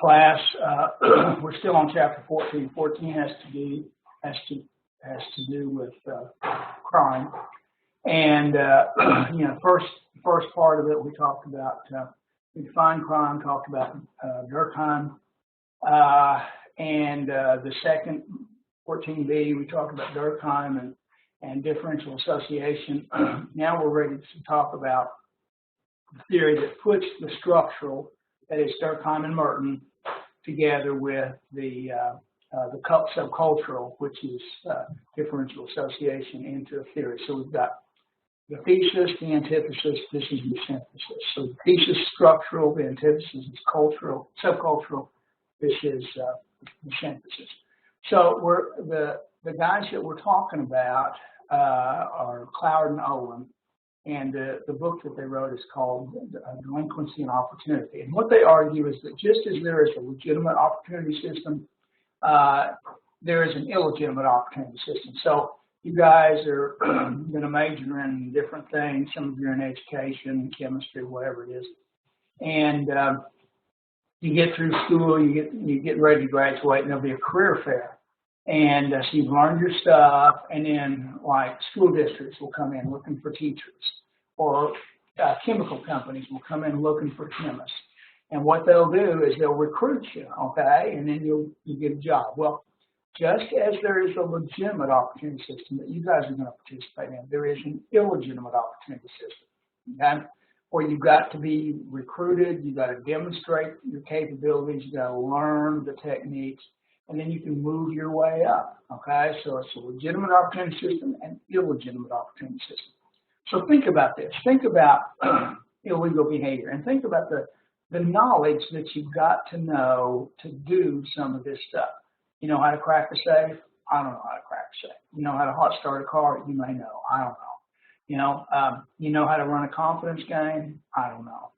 class. We're still on chapter 14. 14 has to do with crime, and first part of it we talked about. We defined crime, talked about Durkheim, and the second 14b we talked about Durkheim and differential association. Now we're ready to talk about the theory that puts the structural, that is Durkheim and Merton, together with the subcultural, which is differential association, into a theory. So we've got the thesis, the antithesis, this is the synthesis. So the thesis is structural, the antithesis is cultural, subcultural, this is the synthesis. So the guys that we're talking about are Cloward and Owen, and the book that they wrote is called Delinquency and Opportunity. And what they argue is that just as there is a legitimate opportunity system, there is an illegitimate opportunity system. So you guys are going to major in different things. Some of you are in education, chemistry, whatever it is. And you get through school, you get ready to graduate, and there'll be a career fair. And so you've learned your stuff, and then like school districts will come in looking for teachers, or chemical companies will come in looking for chemists. And what they'll do is they'll recruit you, okay, and then you get a job. Well, just as there is a legitimate opportunity system that you guys are going to participate in, there is an illegitimate opportunity system, okay, where you've got to be recruited, you've got to demonstrate your capabilities, you've got to learn the techniques, and then you can move your way up, okay? So it's a legitimate opportunity system and illegitimate opportunity system. So think about this. Think about illegal behavior, and think about the knowledge that you've got to know to do some of this stuff. You know how to crack a safe? I don't know how to crack a safe. You know how to hot start a car? You may know. I don't know. You know how to run a confidence game? I don't know.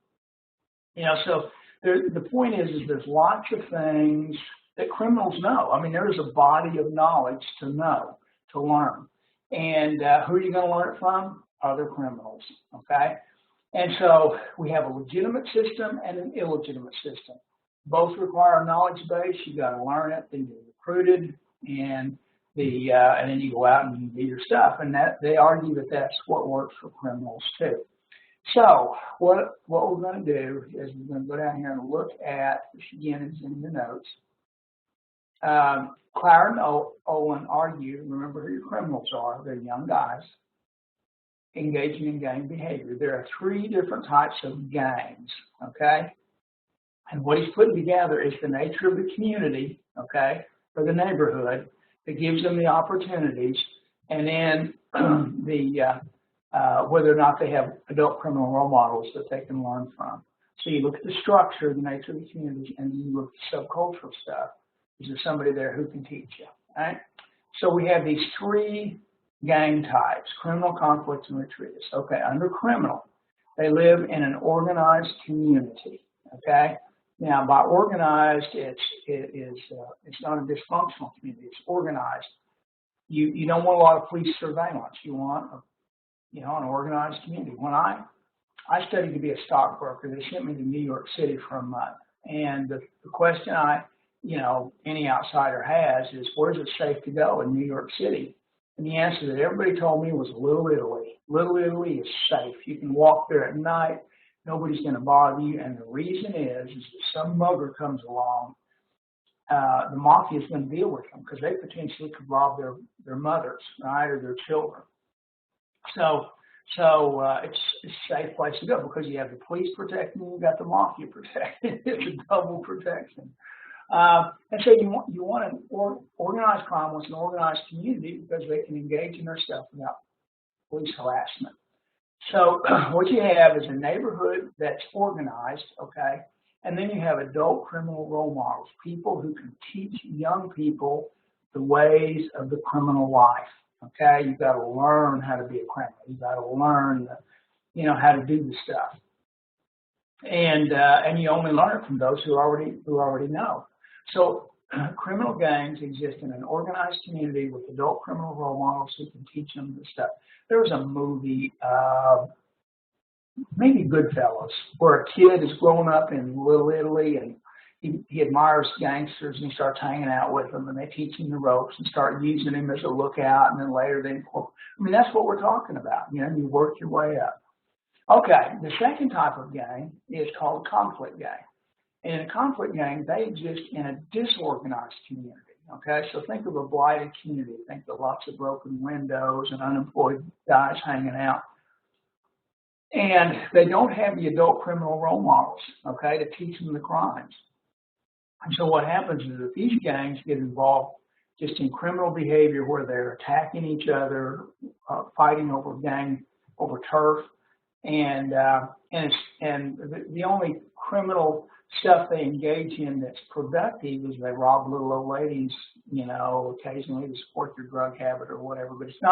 So the point is there's lots of things that criminals know. I mean, there is a body of knowledge to know, to learn. And who are you going to learn it from? Other criminals, okay? And so we have a legitimate system and an illegitimate system. Both require a knowledge base. You got to learn it, then you're recruited, and then you go out and you do your stuff. And that they argue that that's what works for criminals too. So what we're going to do is we're going to go down here and look at, which again is in the notes. Cloward and Owen argue, remember who your criminals are, they're young guys engaging in gang behavior. There are 3 different types of gangs, okay? And what he's putting together is the nature of the community, okay, or the neighborhood that gives them the opportunities, and then whether or not they have adult criminal role models that they can learn from. So you look at the structure, the nature of the community, and then you look at subcultural stuff. Is there somebody there who can teach you? Right? So we have these 3 gang types: criminal, conflict, and retreatist. Okay, under criminal, they live in an organized community. Okay, now by organized, it's not a dysfunctional community. It's organized. You don't want a lot of police surveillance. You want an organized community. When I studied to be a stockbroker, they sent me to New York City for a month, and the question any outsider has is, where's it safe to go in New York City? And the answer that everybody told me was Little Italy. Little Italy is safe. You can walk there at night. Nobody's going to bother you. And the reason is that some mugger comes along, the mafia is going to deal with them because they potentially could rob their mothers, right, or their children. So it's a safe place to go because you have the police protecting you, you got the mafia protecting. It's a double protection. And so you want an organized crime wants an organized community because they can engage in their stuff without police harassment. So what you have is a neighborhood that's organized, okay, and then you have adult criminal role models, people who can teach young people the ways of the criminal life, okay? You've got to learn how to be a criminal. You've got to learn, how to do the stuff. And you only learn it from those who already know. So criminal gangs exist in an organized community with adult criminal role models who can teach them this stuff. There was a movie maybe Goodfellas, where a kid is growing up in Little Italy and he admires gangsters and he starts hanging out with them and they teach him the ropes and start using him as a lookout, and then later they incorporate. I mean, that's what we're talking about. You know, you work your way up. Okay, the second type of gang is called a conflict gang. And in a conflict gang, they exist in a disorganized community. Okay, so think of a blighted community. Think of lots of broken windows and unemployed guys hanging out. And they don't have the adult criminal role models, okay, to teach them the crimes. And so what happens is that these gangs get involved just in criminal behavior where they're attacking each other, fighting over turf, and the only criminal stuff they engage in that's productive is they rob little old ladies, you know, occasionally to support their drug habit or whatever. But it's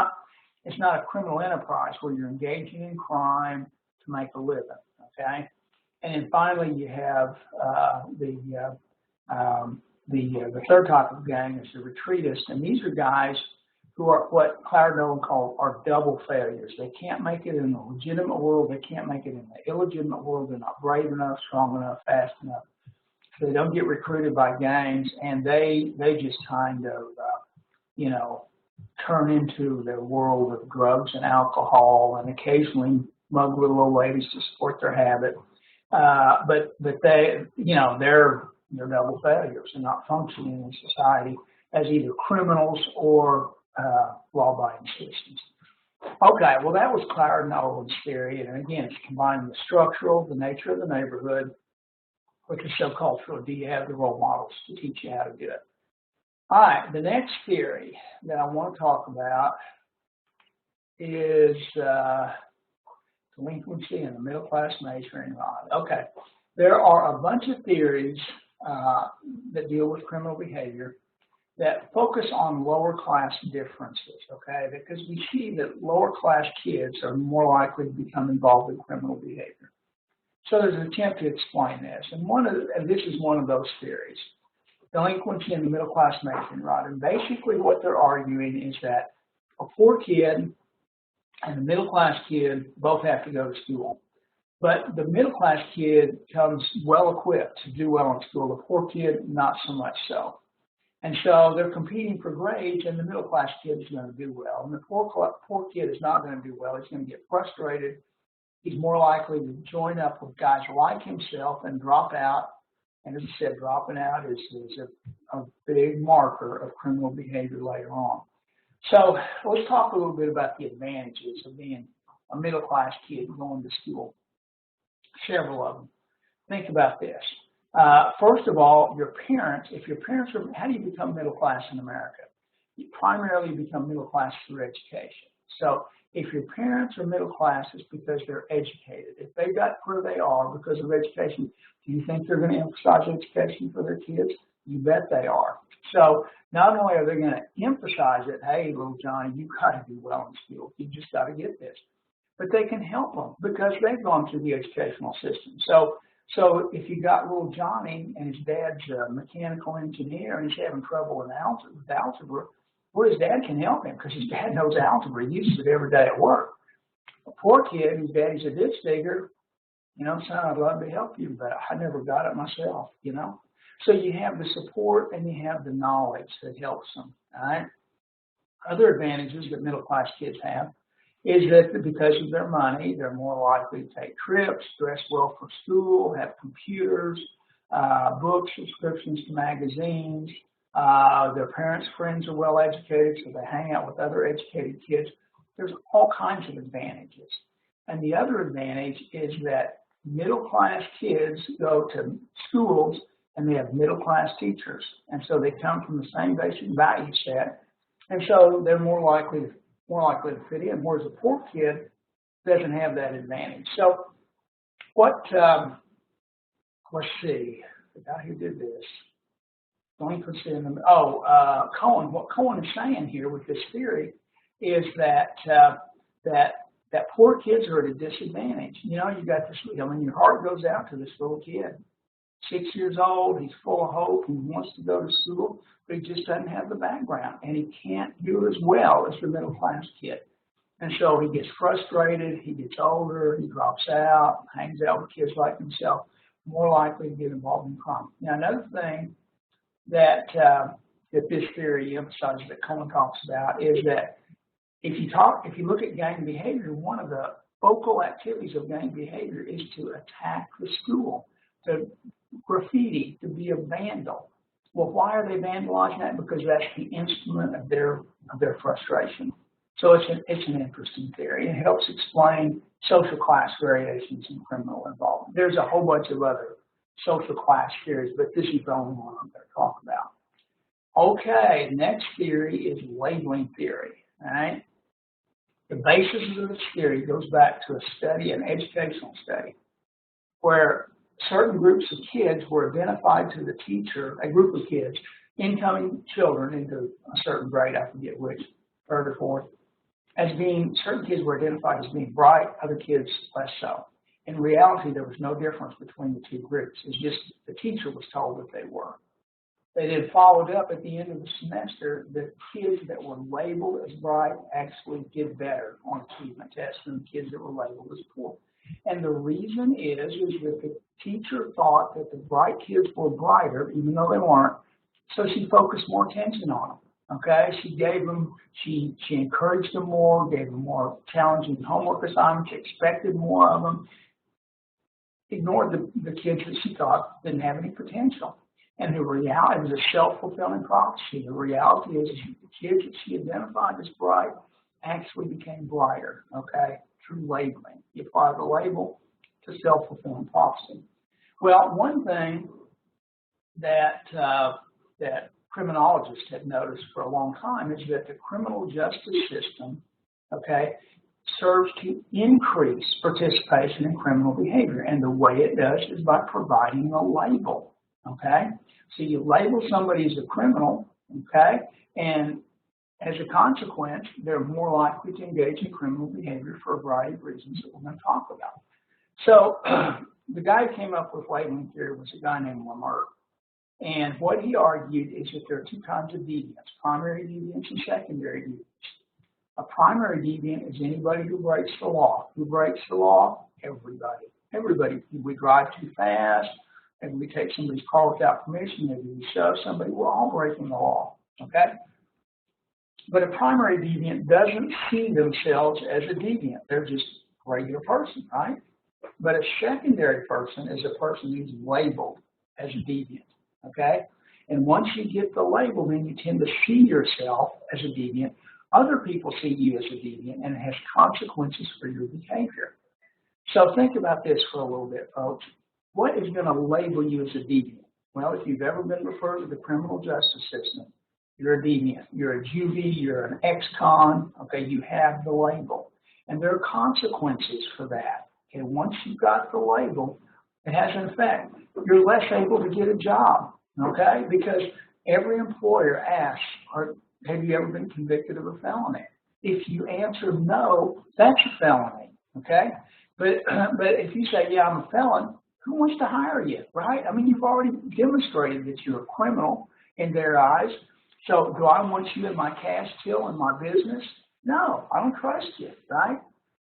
not a criminal enterprise where you're engaging in crime to make a living. Okay, and then finally you have the third type of gang is the retreatists, and these are guys who are what Cloward Nolan called are double failures. They can't make it in the legitimate world. They can't make it in the illegitimate world. They're not brave enough, strong enough, fast enough. So they don't get recruited by gangs, and they just kind of, you know, turn into their world of drugs and alcohol, and occasionally mug little old ladies to support their habit. But they, you know, they're double failures and not functioning in society as either criminals or law-abiding citizens. Okay, well that was Cloward Nolan's theory, and again, it's combining the structural, the nature of the neighborhood, with the subcultural. Do you have the role models to teach you how to do it? All right, the next theory that I want to talk about is delinquency in the middle-class majoring rod. Okay, there are a bunch of theories that deal with criminal behavior that focus on lower class differences, okay? Because we see that lower class kids are more likely to become involved in criminal behavior. So there's an attempt to explain this, and this is one of those theories. Delinquency in the middle class majoring rod, and basically what they're arguing is that a poor kid and a middle class kid both have to go to school. But the middle class kid comes well equipped to do well in school. The poor kid, not so much so. And so they're competing for grades, and the middle class kid is going to do well. And the poor kid is not going to do well. He's going to get frustrated. He's more likely to join up with guys like himself and drop out. And as I said, dropping out is a big marker of criminal behavior later on. So let's talk a little bit about the advantages of being a middle class kid going to school. Several of them. Think about this. First of all, your parents, how do you become middle class in America? You primarily become middle class through education. So if your parents are middle class, it's because they're educated. If they got where they are because of education, do you think they're going to emphasize education for their kids? You bet they are. So not only are they going to emphasize it, hey, little Johnny, you've got to do well in school. You just got to get this. But they can help them because they've gone through the educational system. So if you got little Johnny and his dad's a mechanical engineer and he's having trouble with algebra, well, his dad can help him because his dad knows algebra. He uses it every day at work. A poor kid whose daddy's a ditch digger, you know, son, I'd love to help you, but I never got it myself, you know. So you have the support and you have the knowledge that helps them, all right? Other advantages that middle-class kids have is that because of their money, they're more likely to take trips, dress well for school, have computers, books, subscriptions to magazines. Their parents' friends are well educated, so they hang out with other educated kids. There's all kinds of advantages. And the other advantage is that middle-class kids go to schools and they have middle-class teachers. And so they come from the same basic value set. And so they're more likely to fit in, whereas a poor kid doesn't have that advantage. So let's see, the guy who did this, delinquency in the, Cohen, what Cohen is saying here with this theory is that poor kids are at a disadvantage. You know, you got this, I mean, your heart goes out to this little kid. 6 years old, he's full of hope, he wants to go to school, but he just doesn't have the background, and he can't do as well as the middle-class kid. And so he gets frustrated, he gets older, he drops out, hangs out with kids like himself, more likely to get involved in crime. Now, another thing that that this theory emphasizes, that Cohen talks about, is that if you look at gang behavior, one of the focal activities of gang behavior is to attack the school, to graffiti, to be a vandal. Well, why are they vandalizing that? Because that's the instrument of their frustration. So it's an interesting theory. It helps explain social class variations in criminal involvement. There's a whole bunch of other social class theories, but this is the only one I'm going to talk about. Okay, next theory is labeling theory. All right. The basis of this theory goes back to a study, an educational study, where certain groups of kids were identified to the teacher, a group of kids, incoming children into a certain grade, I forget which, third or fourth, as being, certain kids were identified as being bright, other kids less so. In reality, there was no difference between the two groups. It's just the teacher was told that they were. They then followed up at the end of the semester. The kids that were labeled as bright actually did better on achievement tests than the kids that were labeled as poor. And the reason is that the teacher thought that the bright kids were brighter, even though they weren't, so she focused more attention on them. Okay, she gave them, she encouraged them more, gave them more challenging homework assignments, expected more of them, ignored the kids that she thought didn't have any potential. And the reality, it was a self-fulfilling prophecy. The reality is the kids that she identified as bright actually became brighter, okay, through labeling. You apply the label to self-fulfilling prophecy. Well, one thing that that criminologists have noticed for a long time is that the criminal justice system, okay, serves to increase participation in criminal behavior. And the way it does is by providing a label, okay? So you label somebody as a criminal, okay, and as a consequence, they're more likely to engage in criminal behavior for a variety of reasons that we're going to talk about. So the guy who came up with labeling theory was a guy named LaMert. And what he argued is that there are two kinds of deviants, primary deviants and secondary deviants. A primary deviant is anybody who breaks the law. Who breaks the law? Everybody. Everybody. If we drive too fast, if we take somebody's car without permission, if we shove somebody, we're all breaking the law. Okay? But a primary deviant doesn't see themselves as a deviant. They're just a regular person, right? But a secondary person is a person who's labeled as a deviant. Okay? And once you get the label, then you tend to see yourself as a deviant. Other people see you as a deviant, and it has consequences for your behavior. So think about this for a little bit, folks. What is going to label you as a deviant? Well, if you've ever been referred to the criminal justice system, you're a deviant. You're a juvie, you're an ex-con, okay, you have the label. And there are consequences for that. Okay, once you've got the label, it has an effect. You're less able to get a job, okay? Because every employer asks, have you ever been convicted of a felony? If you answer no, that's a felony, okay? But if you say, yeah, I'm a felon, who wants to hire you, right? I mean, you've already demonstrated that you're a criminal in their eyes. So do I want you in my cash till in my business? No, I don't trust you, right?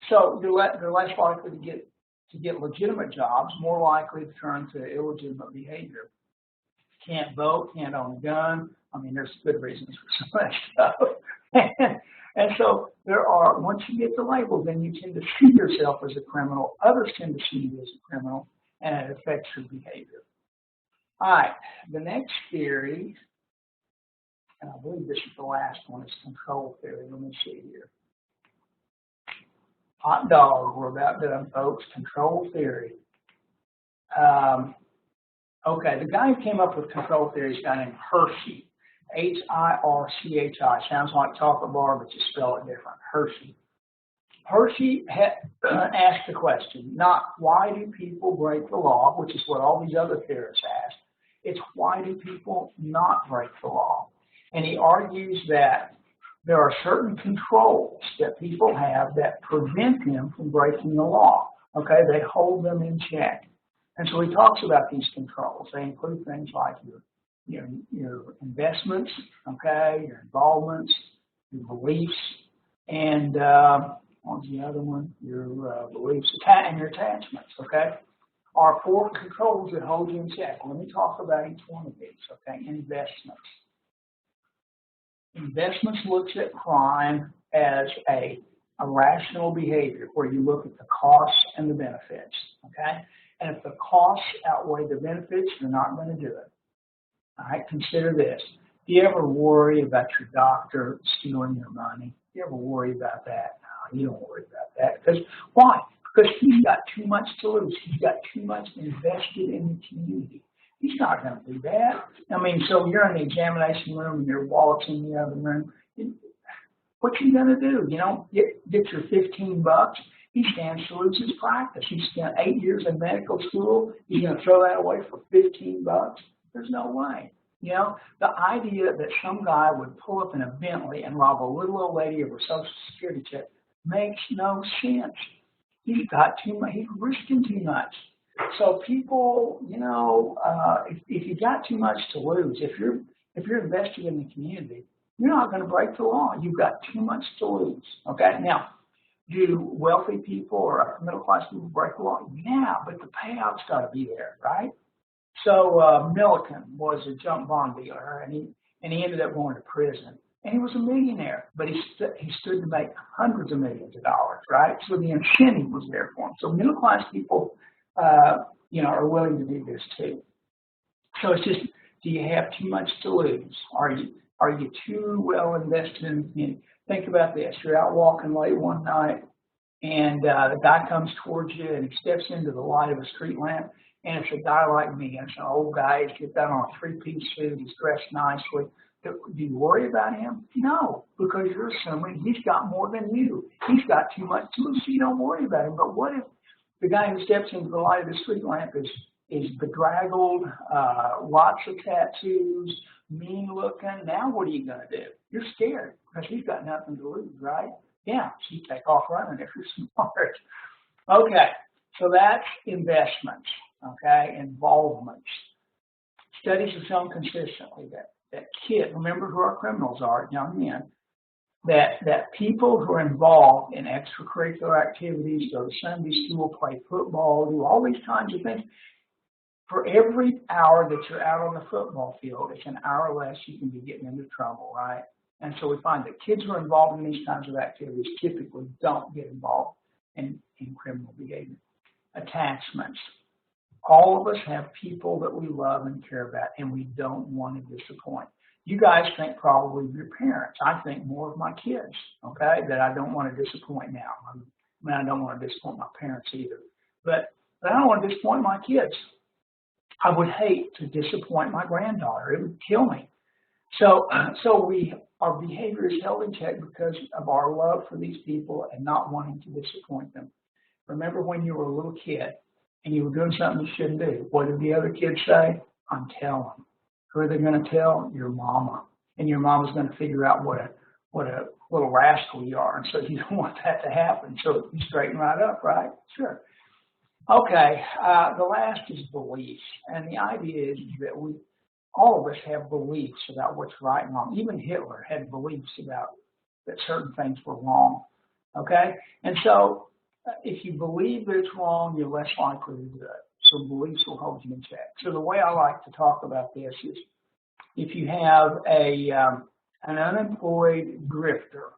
So they're less likely to get legitimate jobs, more likely to turn to illegitimate behavior. Can't vote, can't own a gun. I mean, there's good reasons for some of that stuff. And so there are, once you get the label, then you tend to see yourself as a criminal. Others tend to see you as a criminal, and it affects your behavior. All right, the next theory, and I believe this is the last one, is control theory. Let me see here. Hot dog, we're about done, folks. Control theory. Okay, the guy who came up with control theory is a guy named Hirschi. H-I-R-C-H-I. Sounds like chocolate bar, but you spell it different. Hirschi. Hirschi asked the question, not why do people break the law, which is what all these other theorists asked. It's why do people not break the law? And he argues that there are certain controls that people have that prevent them from breaking the law. Okay, they hold them in check. And so he talks about these controls. They include things like your investments, okay, your involvements, your beliefs, And what was the other one? Your beliefs and your attachments, okay? Are 4 controls that hold you in check. Let me talk about each one of these, okay? Investments. Investments looks at crime as a rational behavior where you look at the costs and the benefits, okay? And if the costs outweigh the benefits, you're not going to do it. All right, consider this. Do you ever worry about your doctor stealing your money? Do you ever worry about that? No, you don't worry about that. Because why? Because he's got too much to lose. He's got too much invested in the community. He's not going to do that. I mean, so you're in the examination room and your wallet's in the other room. What you going to do? You know, get your $15. He stands to lose his practice. He spent 8 years in medical school. He's going to throw that away for $15? There's no way. You know, the idea that some guy would pull up in a Bentley and rob a little old lady of her Social Security check makes no sense. He's got too much. He's risking too much. So people, you know, if you got too much to lose, if you're invested in the community, you're not going to break the law. You've got too much to lose. Okay. Now, do wealthy people or middle class people break the law? Yeah, but the payout's got to be there, right? So Milliken was a junk bond dealer, and he ended up going to prison. And he was a millionaire, but he stood to make hundreds of millions of dollars, right? So the incentive was there for him. So middle class people, you know, are willing to do this too. So it's just, do you have too much to lose? Are you too well invested in the community? Think about this. You're out walking late one night, and the guy comes towards you, and he steps into the light of a street lamp, and it's a guy like me. And it's an old guy. He's got on a 3-piece suit. He's dressed nicely. Do you worry about him? No, because you're assuming he's got more than you. He's got too much to lose, so you don't worry about him. But what if the guy who steps into the light of the street lamp is bedraggled, lots of tattoos, mean looking? Now what are you going to do? You're scared because he's got nothing to lose, right? Yeah, so you take off running if you're smart. Okay, so that's investments, okay, involvements. Studies have shown consistently that kids, remember who our criminals are, young men, that people who are involved in extracurricular activities, go to Sunday school, play football, do all these kinds of things, for every hour that you're out on the football field, it's an hour less you can be getting into trouble, right? And so we find that kids who are involved in these kinds of activities typically don't get involved in criminal behavior. Attachments. All of us have people that we love and care about, and we don't want to disappoint. You guys think probably of your parents. I think more of my kids, okay, that I don't want to disappoint now. I mean, I don't want to disappoint my parents either. But I don't want to disappoint my kids. I would hate to disappoint my granddaughter. It would kill me. So our behavior is held in check because of our love for these people and not wanting to disappoint them. Remember when you were a little kid and you were doing something you shouldn't do? What did the other kids say? I'm telling. Who are they going to tell? Your mama. And your mama's going to figure out what a little rascal you are. And so you don't want that to happen. So you straighten right up, right? Sure. Okay, the last is beliefs. And the idea is that all of us have beliefs about what's right and wrong. Even Hitler had beliefs about that certain things were wrong. Okay? And so if you believe that it's wrong, you're less likely to do it. So beliefs will hold you in check. So the way I like to talk about this is if you have an unemployed drifter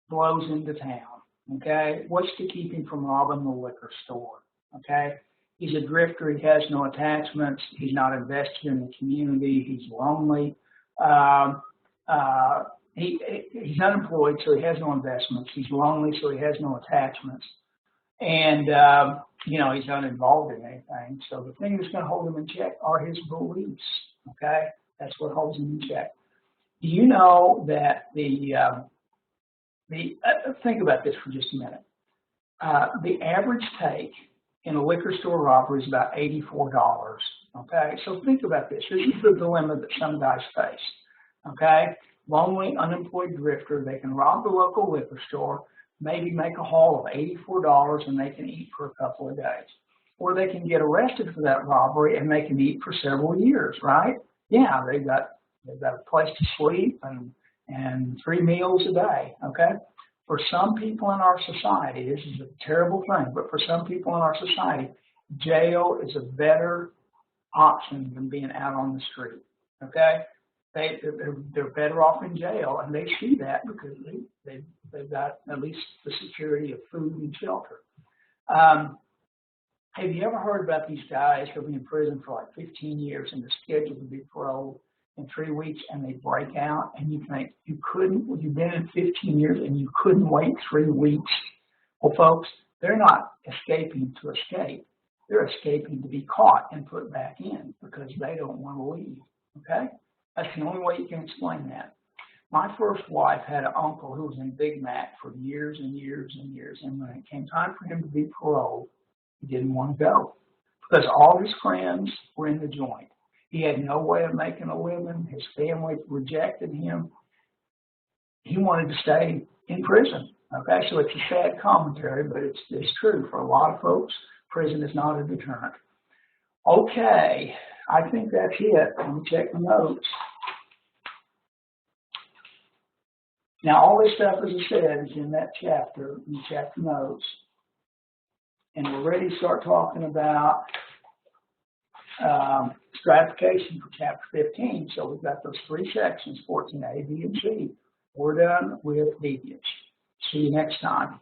blows into town, okay, what's to keep him from robbing the liquor store? Okay, he's a drifter. He has no attachments. He's not invested in the community. He's lonely. He's unemployed, so he has no investments. He's lonely, so he has no attachments. And, you know, he's not involved in anything. So the thing that's going to hold him in check are his beliefs, okay? That's what holds him in check. Do you know that think about this for just a minute. The average take in a liquor store robbery is about $84, okay? So think about this. This is the dilemma that some guys face, okay? Lonely, unemployed drifter, they can rob the local liquor store, maybe make a haul of $84 and they can eat for a couple of days. Or they can get arrested for that robbery and they can eat for several years, right? Yeah, they've got a place to sleep and 3 meals a day, okay? For some people in our society, this is a terrible thing, but for some people in our society, jail is a better option than being out on the street, okay? They're better off in jail, and they see that because they've got at least the security of food and shelter. Have you ever heard about these guys who've been in prison for like 15 years and they're scheduled to be paroled in 3 weeks and they break out, and you think you've been in 15 years and you couldn't wait 3 weeks? Well, folks, they're not escaping to escape. They're escaping to be caught and put back in because they don't want to leave, okay? That's the only way you can explain that. My first wife had an uncle who was in Big Mac for years and years and years, and when it came time for him to be paroled, he didn't want to go because all his friends were in the joint. He had no way of making a living. His family rejected him. He wanted to stay in prison. Okay, so it's a sad commentary, but it's true. For a lot of folks, prison is not a deterrent. Okay, I think that's it. Let me check the notes. Now, all this stuff, as I said, is in that chapter, in the chapter notes. And we're ready to start talking about stratification for chapter 15. So we've got those 3 sections, 14A, B, and C. We're done with deviance. See you next time.